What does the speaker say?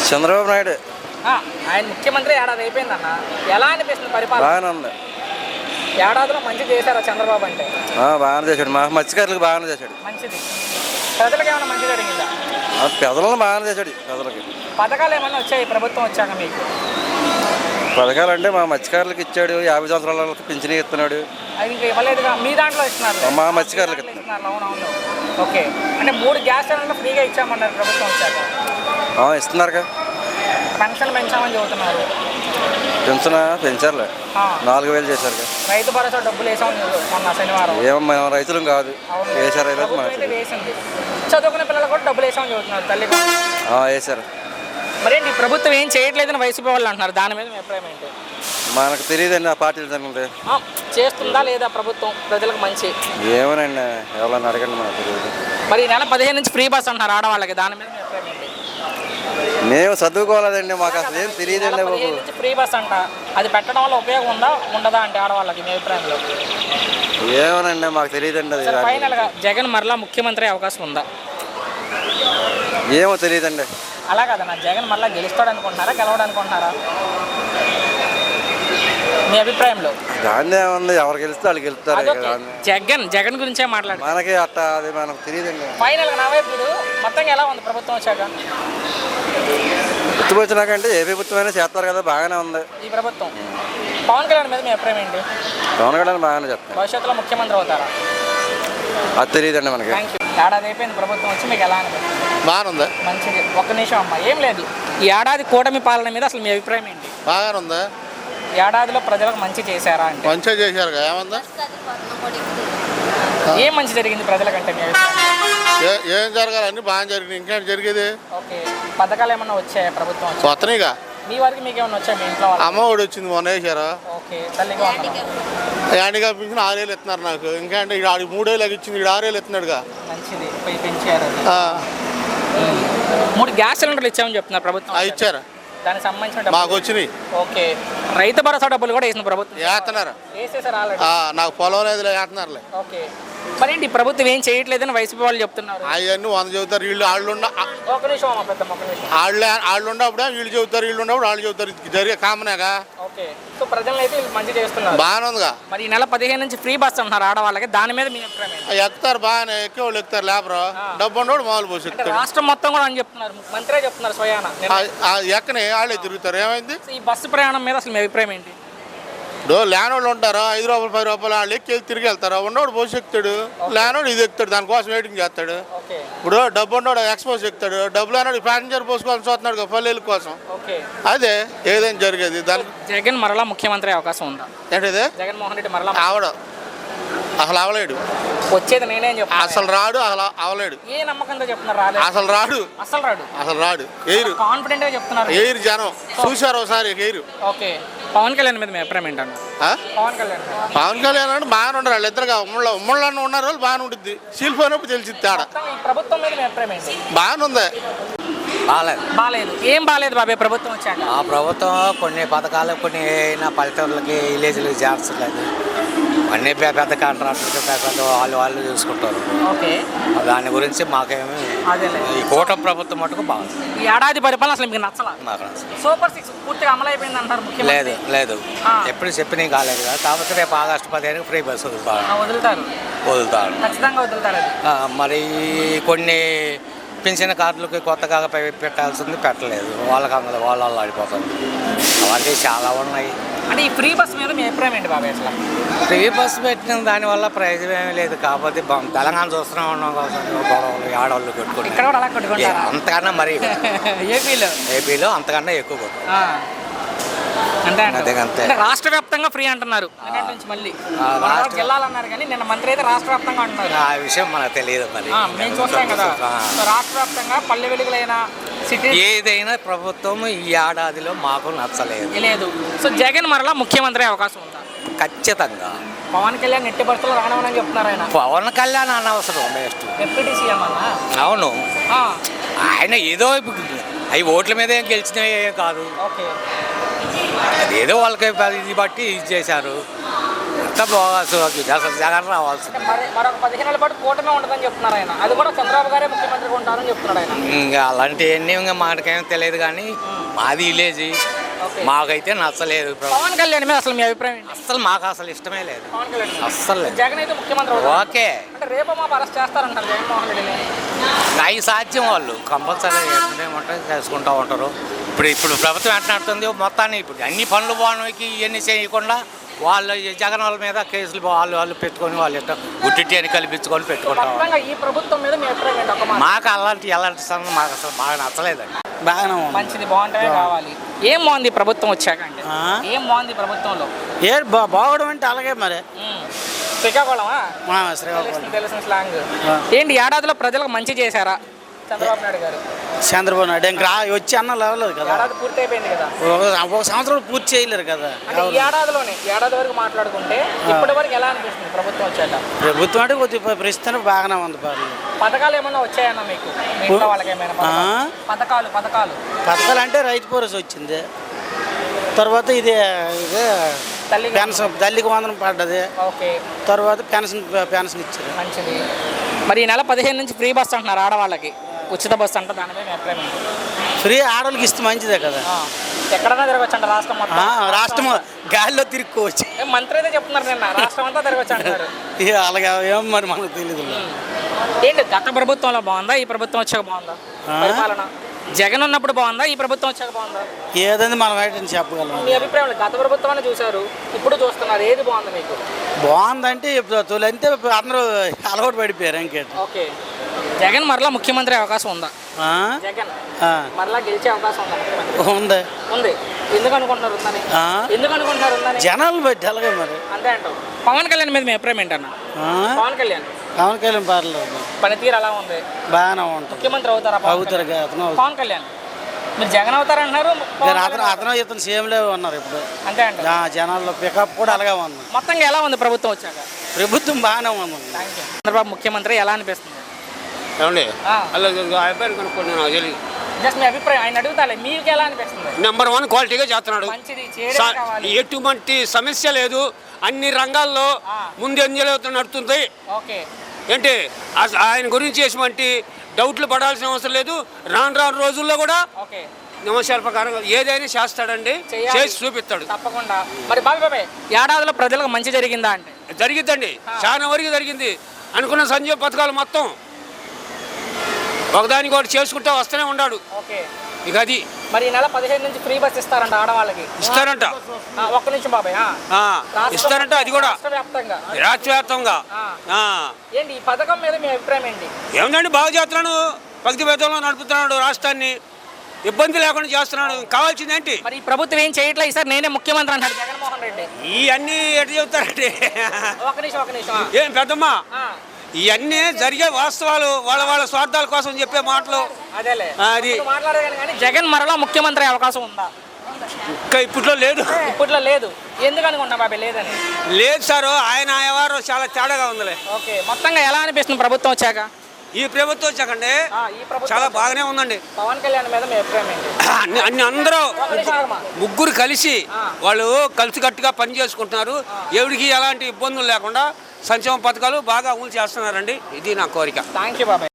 చంద్రబాబు నాయుడు ఆయన ముఖ్యమంత్రి ఏడాది అయిపోయిందన్న. ఎలా అనిపిస్తుంది పరిపాలన? బాగానే ఉంది. ఏడాదిలో మంచి చేశారా చంద్రబాబు అంటే? బాగానే చేశాడు. మా మత్స్యకారులకు బాగానే చేశాడు. మంచిది. ప్రజలకు ఏమైనా మంచి జరిగిందా? పెదలను బాగానే చేశాడు. పెదలకి పథకాలు ఏమైనా వచ్చాయి ప్రభుత్వం వచ్చాక మీకు? పథకాలు అంటే మా మత్స్యకారులకు ఇచ్చాడు. 50 సంవత్సరాల వాళ్ళకి పింఛన్ ఇస్తున్నాడు. అది ఇంకా ఇవ్వలేదుగా. మీ దాంట్లో ఇస్తున్నారు? మా మత్స్యకారులకు ఇస్తున్నారు. అవునవును. ఓకే. అంటే 3 గ్యాస్ సిలిండర్లు ఫ్రీగా ఇచ్చామన్నారు ప్రభుత్వం వచ్చాక. ఇస్తున్నారుగా. పెన్షన్ పెంచామని చెబుతున్నారు. పెన్షన్ పెంచారులే. 4000 చేశారు. రైతు భరోసా డబ్బులు వేసామని మొన్న శనివారం. ఏమో మనం రైతులం కాదు. వేసారు. వేసింది. చదువుకునే పిల్లలు కూడా డబ్బులు వేసామని చెబుతున్నారు తల్లి. వేసారు. మరేంటి ప్రభుత్వం ఏం చేయట్లేదని వైసీపీ వాళ్ళు అంటున్నారు. దాని మీద మీ అభిప్రాయం ఏంటి? మనకు తెలియదండి ఆ పార్టీలు సంగతి. చేస్తుందా లేదా ప్రభుత్వం ప్రజలకు మంచి? ఏమోనండి, ఎవరన్నా అడగండి, మనకు తెలియదు. మరి ఈ నెల 15 నుంచి ఫ్రీ బస్ అంటున్నారు ఆడవాళ్ళకి. దాని మీద మీ అభిప్రాయం ఏంటి? మేము చదువుకోలేదండి, మాకు అసలు ఏం తెలియదండి. 15 నుంచి ఫ్రీ బస్ అంట. అది పెట్టడం వల్ల ఉపయోగం ఉందా ఉండదా అంటే ఆడవాళ్ళకి మీ అభిప్రాయంలో? ఏమోనండి, మాకు తెలియదండి. అది ఫైనల్గా జగన్ మరలా ముఖ్యమంత్రి అవకాశం ఉందా? ఏమో తెలియదండి. అలా కదన్నా, జగన్ మళ్ళీ గెలుస్తాడు అనుకుంటున్నారా గెలవడం అనుకుంటున్నారా మీ అభిప్రాయంలో? దాన్ని ఏముంది, ఎవరు గెలిస్తే వాళ్ళు గెలుస్తారు. జగన్ గురించే మాట్లాడు. మనకి అట్ట అది మనకు తెలియదండి. ఫైనల్గా నా వైపు మొత్తంగా ఎలా ఉంది ప్రభుత్వం వచ్చాక? ప్రభుత్వం వచ్చినాకంటే ఏ ప్రభుత్వం అయినా చేస్తారు కదా, బాగానే ఉంది ఈ ప్రభుత్వం. పవన్ కళ్యాణ్ మీద మీ అభిప్రాయం ఏంటి? పవన్ కళ్యాణ్ బాగానే చెప్తారు. భవిష్యత్తులో ముఖ్యమంత్రి అవుతారా? అది తెలియదండి మనకి. ఏడాది అయిపోయింది ప్రభుత్వం వచ్చి, మీకు ఎలా అనిపిస్తుంది? బాగానుంది. మంచిది. ఒక్క నిమిషం అమ్మా, ఏం లేదు. ఈ ఏడాది కూటమి పాలన మీద అసలు మీ అభిప్రాయం ఏంటి? బాగానే ఉంది. ఏడాదిలో ప్రజలకు మంచి చేశారా అంటే? మంచిగా చేశారు. ఏముందా, ఏం మంచి జరిగింది ప్రజలకంటే మీ అభిప్రాయం? ఏం జరగాలి, అన్ని బాగా జరిగింది. ఇంకా జరిగేది. ఓకే. పథకాలు ఏమన్నా వచ్చాయా ప్రభుత్వం? కొత్తనిగా మీ వరకు మీకు ఏమన్నా వచ్చాయి మీ ఇంట్లో? అమ్మఒడి వచ్చింది, మొన్న వేసారు. ఓకే. తల్లిగా యాండిగా పెంచిన 6000 ఇస్తున్నారు నాకు. ఇంకా అంటే 3,000 ఇచ్చింది, 6000 ఇస్తున్నాడుగా. మంచిది. పోయి పెంచారు. 3 గ్యాస్ సిలిండర్లు ఇచ్చామని చెప్తున్నారు ప్రభుత్వం. ఇచ్చారా? దానికి సంబంధించిన మాకు వచ్చినాయి. ఓకే. రైతు భరోసా డబ్బులు కూడా వేసిన ప్రభుత్వం. వేసేసారు ఆల్రెడీ. నాకు పొలం లేదు, వేస్తున్నారులే. ఓకే. మరి ఏంటి ప్రభుత్వం ఏం చేయట్లేదని వైసీపీ వాళ్ళు చెప్తున్నారు. అవన్నీ 100 చెబుతారు. వీళ్ళు వాళ్ళు ఒక నిమిషం వాళ్ళు ఉన్నప్పుడే వీళ్ళు చెబుతారు, వీళ్ళు ఉన్నప్పుడు వాళ్ళు చెబుతారు. జరిగే కామనేగా. ఓకే. సో ప్రజలు అయితే మంచి చేస్తున్నారు. బాగానే ఉందిగా. మరి ఈ నెల 15 నుంచి ఫ్రీ బస్ అంటున్నారు ఆడవాళ్ళకి. దాని మీద మీ అభిప్రాయం? ఎక్కుతారు, బాగానే ఎక్కే వాళ్ళు ఎక్కుతారు. లేబర్ డబ్బు ఉన్నవాడు మామూలు పోసి ఎక్కుతారు. రాష్ట్రం మొత్తం కూడా అని చెప్తున్నారు, మంత్రే చెప్తున్నారు స్వయాన. ఎక్కనే వాళ్ళే తిరుగుతారు. ఏమైంది? ఈ బస్సు ప్రయాణం మీద అసలు మీ అభిప్రాయం ఏంటి? లేనోళ్ళు ఉంటారు, 5 రూపాయలు 10 రూపాయలు వాళ్ళు ఎక్కి తిరిగి వెళ్తారు. ఉన్నోడు పోసి ఎక్కుతాడు, లేనోడు ఇది ఎక్కుతాడు. దానికోసం వెయిటింగ్ చేస్తాడు. ఇప్పుడు డబ్బు ఉన్నోడు ఎక్స్పోజ్ ఎక్కుతాడు, డబ్బు లేనోడు ప్యాసింజర్ పోసుకోవాలని చూస్తున్నాడు పల్లెల కోసం. అదే ఏదైనా జరిగేది. దానికి జగన్ మరలా ముఖ్యమంత్రి అవకాశం ఉందా? ఏంటిది? జగన్మోహన్ రెడ్డి మరలా అసలు అవలేడు. వచ్చేది నేనేం చెప్తాను, అసలు రాడు. అసలు అవలేడు. ఏ నమ్మకంతో చెప్తున్నారు? అసలు రాడు. ఎయిర్ కాన్ఫిడెంట్ గా చెప్తున్నారు. ఎయిర్ జనం చూసారు ఒకసారి ఎయిర్. ఓకే. పవన్ కళ్యాణ్ మీద మీ అభిప్రాయం ఏంటన్నా? పవన్ కళ్యాణ్ అంటే బాగానే ఉండరు. వాళ్ళు ఇద్దరుగా ఉమ్మళ్ళలో ఉన్నారు, వాళ్ళు బాగానే ఉంటుంది. శిల్పోయినప్పుడు తెలిసింది తేడా. ప్రభుత్వం మీద మీ అభిప్రాయం ఏంటి? బాగానే ఉంది. బాలేదు. ఏం బాలేదు బాబాయ్ ప్రభుత్వం వచ్చాక? ఆ ప్రభుత్వం కొన్ని పథకాలు, కొన్ని అయినా పల్లెటూర్లకి విలేజ్లకి చేర్చలేదు. అన్ని పెద్ద కాంట్రాక్టర్లు పెద్ద వాళ్ళు చూసుకుంటారు. ఓకే. దాని గురించి మాకేమి ఈ కూటమి ప్రభుత్వం మటుకు బాగుంది. ఈ ఏడాది పరిపాలన అసలు మీకు నచ్చలా? నాకు సూపర్ 6 పూర్తిగా అమలైపోయింది అంటారు. లేదు ఎప్పుడు చెప్పినా కాలేదు కదా. కాకపోతే రేపు ఆగస్టు 15 ఫ్రీ బస్ వదులుతారు. ఖచ్చితంగా వదులుతారు. మరి కొన్ని పెన్షన్ కార్డులకి కొత్తగా పెట్టాల్సింది పెట్టలేదు. వాళ్ళకి అందులో వాళ్ళు ఆడిపోతుంది. అవన్నీ చాలా ఉన్నాయి. అంటే ఈ ఫ్రీ బస్ మీద మీ అభిప్రాయం ఏంటి బాబాయ్? అసలు ఫ్రీ బస్ పెట్టిన దానివల్ల ప్రయోజనం ఏమీ లేదు. కాకపోతే తెలంగాణ చూస్తూనే ఉన్నాం కోసం గొడవలు ఆడవాళ్ళు కొట్టుకుంటారు. అంతకన్నా మరి ఏపీలో అంతకన్నా ఎక్కువ కొట్టు. అంటే రాష్ట్ర వ్యాప్తంగా ఫ్రీ అంటున్నారు. మళ్ళీ జిల్లాలన్నారు కానీ నిన్న మంత్రి అయితే రాష్ట్ర వ్యాప్తంగా అంటున్నారు. ఆ విషయం మనకు తెలియదు. మరి మేము చూస్తాం కదా, రాష్ట్ర వ్యాప్తంగా పల్లె వెలుగులైన సిటీ ఏదైనా ప్రభుత్వం ఈ ఏడాదిలో మాకు నచ్చలేదు. సో జగన్ మరలా ముఖ్యమంత్రి అవకాశం ఉందా? ఖచ్చితంగా. పవన్ కళ్యాణ్ ఎట్టి పరిస్థితుల్లో రానవని చెప్తున్నారు. ఆయన పవన్ కళ్యాణ్ అనవసరం. బెస్ట్ డిప్యూటీ సీఎం అన్న. అవును. ఆయన ఏదో అవి ఓట్ల మీద ఏం గెలిచినాయే కాదు. ఓకే. ఏదో వాళ్ళకి ఇది బట్టి ఇది చేశారు. పక్క పోవాల్సి అసలు జగన్ రావాల్సింది. మరి మరొక 15 ఏళ్ళ పాటు కూటమి ఉంటుందని చెప్తున్నారు ఆయన. అది కూడా చంద్రబాబు గారే ముఖ్యమంత్రిగా ఉంటారని చెప్తున్నాడు ఆయన. ఇంకా అలాంటివన్నీ ఇంకా మాటకేమో తెలియదు కానీ మాది విలేజ్, మాకైతే నచ్చలేదు. పవన్ కళ్యాణ్ మీద అసలు మీ అభిప్రాయం ఏంటి? అస్సలు మాకు అసలు ఇష్టమే లేదు, పవన్ కళ్యాణ్ అస్సలు లేదు. జగన్ అయితే ముఖ్యమంత్రి అవుతారు. ఓకే, అంటే రేపు మా అరెస్ట్ చేస్తారంటారు జగన్మోహన్ రెడ్డిని. అవి సాధ్యం, వాళ్ళు కంపల్సరీ ఏమంటే చేసుకుంటూ ఉంటారు. ఇప్పుడు ప్రభుత్వం ఎట్లా నడుతుంది మొత్తాన్ని, ఇప్పుడు అన్ని పనులు బాగున్నాయి ఇవన్నీ చేయకుండా వాళ్ళు జగన్ వాళ్ళ మీద కేసులు వాళ్ళు పెట్టుకొని వాళ్ళు ఇష్టం గుట్టి అని కల్పించుకొని పెట్టుకుంటాం. మొత్తంగా ఈ ప్రభుత్వం మీద మీ అభిప్రాయం ఏంటి? ఒక మాట. మాకు ఎలాంటి సంగతి మాకు అసలు బాగా నచ్చలేదండి. బాగానే మంచిది బాగుంటమే కావాలి. ఏం బాగుంది ఈ ప్రభుత్వం వచ్చాక అంటే? ఏం బాగుంది ఈ ప్రభుత్వంలో? ఏ బాగోవడం అంటే అలాగే మరి. శ్రీకాకుళమా? శ్రీకాకుళం తెలిసిన స్లాంగ్ ఏంటి? ఏడాదిలో ప్రజలకు మంచి చేశారా చంద్రబాబు నాయుడు గారు? చంద్రబాబు నాయుడు ఇంకా వచ్చి అన్న లేవలేదు కదా, ఏడాది పూర్తి అయిపోయింది కదా, ఒక సంవత్సరం పూర్తి చేయలేరు కదా. అంటే ఈ ఏడాది వరకు మాట్లాడుకుంటే ఇప్పటి వరకు ఎలా అనిపిస్తుంది ప్రభుత్వం వచ్చాక? ప్రభుత్వం అంటే కొద్దిగా ప్రస్తుతం బాగానే ఉంది. పథకాలు ఏమన్నా వచ్చాయన్నా మీకు? మీ ఇంట్లో వాళ్ళకి ఏమైనా పథకాలు? పథకాలు అంటే రైతు భరోసా వచ్చింది, తర్వాత ఇదే పెన్షన్ తల్లికి వందనం పడ్డది, ఓకే, తర్వాత పెన్షన్ ఇచ్చారు. మంచిది. మరి ఈ నెల 15 నుంచి ఫ్రీ బస్ అంటున్నారు ఆడవాళ్ళకి, ఉచిత బస్సు అంటే దాని మీద మీ అభిప్రాయం ఏంటి? ఫ్రీ ఆడవాళ్ళకి ఇస్తే మంచిదే కదా. ఎక్కడన్నా తిరగచ్చు అంట రాష్ట్రం మొత్తం? రాష్ట్రం గాలిలో తిరుక్కోవచ్చు. మంత్రి అయితే చెప్తున్నారు నిన్న రాష్ట్రం అంతా తిరగచ్చు అంటారు. అలాగే ఏం మరి మనకు తెలియదు. ఏంటి గత ప్రభుత్వంలో బాగుందా, ఈ ప్రభుత్వం వచ్చాక బాగుందా పరిపాలన? జగన్ ఉన్నప్పుడు బాగుందా, ఈ ప్రభుత్వం వచ్చాక బాగుందా? ఏదంటే మనం ఏంటని చెప్పగలం. మీ అభిప్రాయం? గత ప్రభుత్వాన్ని చూశారు, ఇప్పుడు చూస్తున్నారు, ఏది బాగుంది మీకు? బాగుందంటే తొలి అంతే అందరూ అలవాటు పడిపోయారు ఇంకేంటి. ఓకే, జగన్ మరలా ముఖ్యమంత్రి అవకాశం ఉందా? జగన్ మరలా గెలిచే అవకాశం ఉందా? ఉంది. ఉంది. ఎందుకు అనుకుంటున్నారు ఉందని? ఎందుకు అనుకుంటున్నారు ఉందని? జనాలు బట్టి అలాగే మరి అంతే అంటావు. పవన్ కళ్యాణ్ మీద మీ అభిప్రాయం ఏంటన్నా? పవన్ కళ్యాణ్ పర్లేదు, పనితీరు అలా ఉంది, బాగానే ఉంటుంది. ముఖ్యమంత్రి అవుతారా? అవుతారు. పవన్ కళ్యాణ్ మీరు జగన్ అవుతారంటున్నారు, ఇతను సేమ్లే ఉన్నారు ఇప్పుడు. అంతే అంటే జనాల్లో పికప్ కూడా అలాగే ఉంది. మొత్తంగా ఎలా ఉంది ప్రభుత్వం వచ్చాక? ప్రభుత్వం బాగానే ఉంది. చంద్రబాబు ముఖ్యమంత్రి ఎలా అనిపిస్తుంది? ఏమండి అలా అభిప్రాయం కనుక్కోండి, నాకు తెలియదు. జస్ట్ మీ అభిప్రాయం ఆయన అడుగుతాలే, మీకు ఎలా అనిపిస్తుంది? నెంబర్ 1 క్వాలిటీగా చేస్తున్నాడు. ఎటువంటి సమస్య లేదు, అన్ని రంగాల్లో ముందంజలో నడుతుంది. ఓకే, ఏంటి ఆయన గురించి ఎటువంటి డౌట్లు పడాల్సిన అవసరం లేదు. రాను రోజుల్లో కూడా నిమిషాల ప్రకారం ఏదైనా చేస్తాడండి, చేసి చూపిస్తాడు తప్పకుండా. మరి బాబాయ్ ఏడాదిలో ప్రజలకు మంచి జరిగిందా అంటే? జరిగిద్దండి, చాలా వరకు జరిగింది. అనుకున్న సంజీవ పథకాలు మొత్తం ఒకదానికి ఒకటి చేసుకుంటూ వస్తూనే ఉన్నాడు. ఓకే, ఇక అది. మరి ఈ నెల 15 నుంచి ఫ్రీ బస్ ఇస్తారంట ఆడవాళ్ళకి? ఇస్తారంట. ఒక్క నిమిషం బాబాయ్, ఇస్తారంట, అది కూడా రాష్ట్ర వ్యాప్తంగా. ఏంటి ఈ పథకం మీద మీ అభిప్రాయం ఏంటి? ఏమిటండి, బాగా చేస్తున్నాడు, భక్తి వేదంలో నడుపుతున్నాడు, రాష్ట్రాన్ని ఇబ్బంది లేకుండా చేస్తున్నాడు. కావాల్సింది ఏంటి? మరి ఈ ప్రభుత్వం ఏం చేయట్లేదు, ఈసారి నేనే ముఖ్యమంత్రి అంటాడు జగన్మోహన్ రెడ్డి. ఇవన్నీ ఎటు చెబుతారండి? ఒక నిమిషం ఏం పెద్దమ్మా, ఇవన్నీ జరిగే వాస్తవాలు, వాళ్ళ స్వార్థాల కోసం చెప్పే మాటలు. అదేలే అది మాట్లాడగానే. కానీ జగన్ మరలా ముఖ్యమంత్రి అవకాశం ఉందా? ఇంకా ఇప్పట్లో లేదు. ఎందుకు అనుకుంటా బాబాయ్ లేదని? లేదు సార్, ఆయన వ్యవహారం చాలా తేడాగా ఉందిలే. ఓకే, మొత్తంగా ఎలా అనిపిస్తుంది ప్రభుత్వం వచ్చాక? ఈ ప్రభుత్వం వచ్చాకండి చాలా బాగానే ఉందండి. పవన్ కళ్యాణ్ మీద మీ అభిప్రాయం ఏంటి? అన్ని అందరూ ముగ్గురు కలిసి వాళ్ళు కలిసికట్టుగా పని చేసుకుంటున్నారు. ఎవరికి ఎలాంటి ఇబ్బందులు లేకుండా సంక్షేమ పథకాలు బాగా అమలు చేస్తున్నారండి. ఇది నా కోరిక. థ్యాంక్ యూ బాబాయ్.